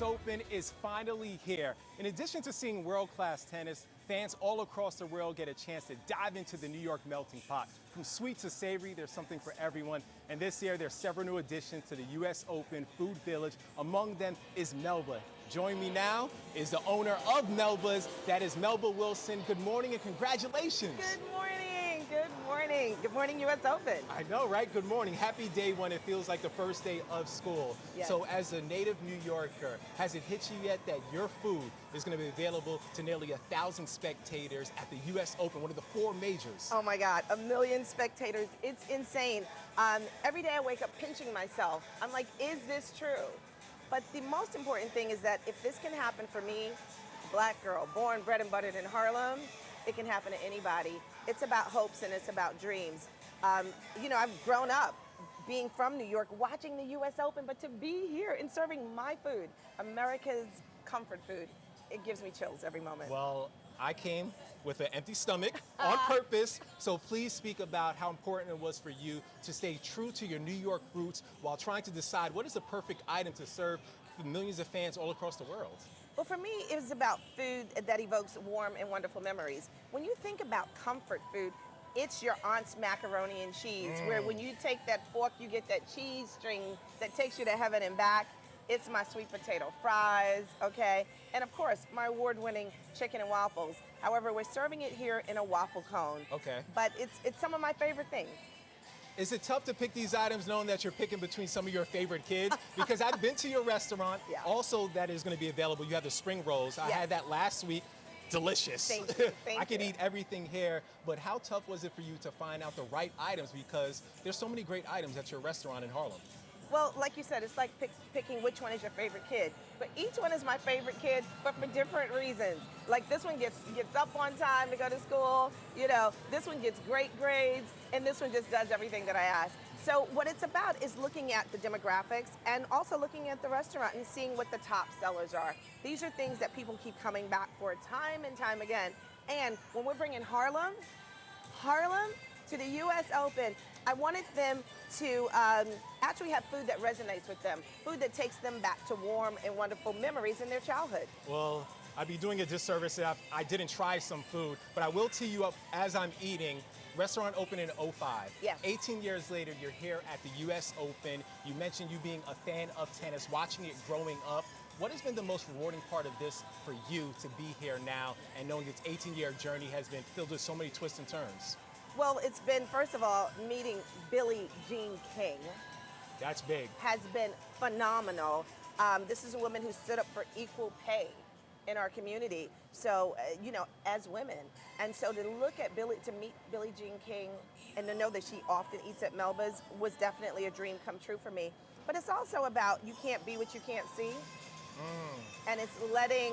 Open is finally here. In addition to seeing world-class tennis, fans all across the world get a chance to dive into the New York melting pot. From sweet to savory, there's something for everyone. And this year, there's several new additions to the U.S. Open Food Village. Among them is Melba. Joining me now is the owner of Melba's. That is Melba Wilson. Good morning and congratulations. Good morning. Good morning. Good morning, U.S. Open. I know, right? Good morning. Happy day one. It feels like the first day of school. Yes. So as a native New Yorker, has it hit you yet that your food is going to be available to nearly 1,000 spectators at the U.S. Open, one of the 4 majors? Oh my God, 1 million spectators. It's insane. Every day I wake up pinching myself. I'm like, is this true? But the most important thing is that if this can happen for me, a black girl, born, bred, and buttered in Harlem, it can happen to anybody. It's about hopes and it's about dreams. You know, I've grown up being from New York, watching the U.S. Open, but to be here and serving my food, America's comfort food, it gives me chills every moment. Well, I came with an empty stomach on purpose, so please speak about how important it was for you to stay true to your New York roots while trying to decide what is the perfect item to serve for millions of fans all across the world. Well, for me, it was about food that evokes warm and wonderful memories. When you think about comfort food, it's your aunt's macaroni and cheese, where when you take that fork, you get that cheese string that takes you to heaven and back. It's my sweet potato fries, okay? And of course, my award-winning chicken and waffles. However, we're serving it here in a waffle cone. Okay. But it's some of my favorite things. Is it tough to pick these items knowing that you're picking between some of your favorite kids? Because I've been to your restaurant. Yeah. Also, that is going to be available. You have the spring rolls. I Yes. had that last week. Delicious. Thank you. Thank I could you. eat everything here, but how tough was it for you to find out the right items? Because there's so many great items at your restaurant in Harlem. Well, like you said, it's like picking which one is your favorite kid. But each one is my favorite kid, but for different reasons. Like this one gets up on time to go to school. You know, this one gets great grades, and this one just does everything that I ask. So what it's about is looking at the demographics and also looking at the restaurant and seeing what the top sellers are. These are things that people keep coming back for time and time again. And when we're bringing Harlem to the U.S. Open, I wanted them to actually have food that resonates with them, food that takes them back to warm and wonderful memories in their childhood. Well, I'd be doing a disservice if I didn't try some food, but I will tee you up as I'm eating. Restaurant opened in '05. Yes. 18 years later, you're here at the U.S. Open. You mentioned you being a fan of tennis, watching it growing up. What has been the most rewarding part of this for you to be here now and knowing its 18-year journey has been filled with so many twists and turns? Well, it's been, first of all, meeting Billie Jean King That's big. has been phenomenal. This is a woman who stood up for equal pay in our community. So, you know, as women. And so to meet Billie Jean King and to know that she often eats at Melba's was definitely a dream come true for me. But it's also about you can't be what you can't see. And it's letting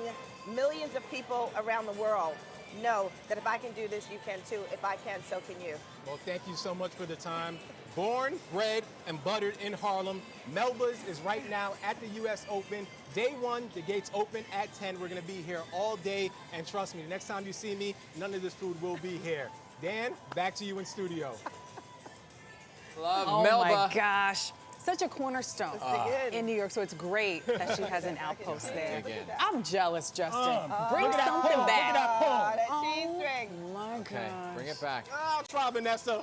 millions of people around the world know that if I can do this, you can too. If I can, so can you. Well, thank you so much for the time. Born, bred, and buttered in Harlem, Melba's is right now at the U.S. Open. Day one, the gates open at 10. We're going to be here all day, and trust me, the next time you see me, none of this food will be here. Dan, back to you in studio. Love Melba. Oh my gosh. Such a cornerstone Dig in. in New York, so it's great that she has an outpost there. Dig in. I'm jealous, Justin. Bring Look at that something pole. Look at back. that pole. That cheese string. Oh my Okay, gosh. bring it back. I'll try, Vanessa.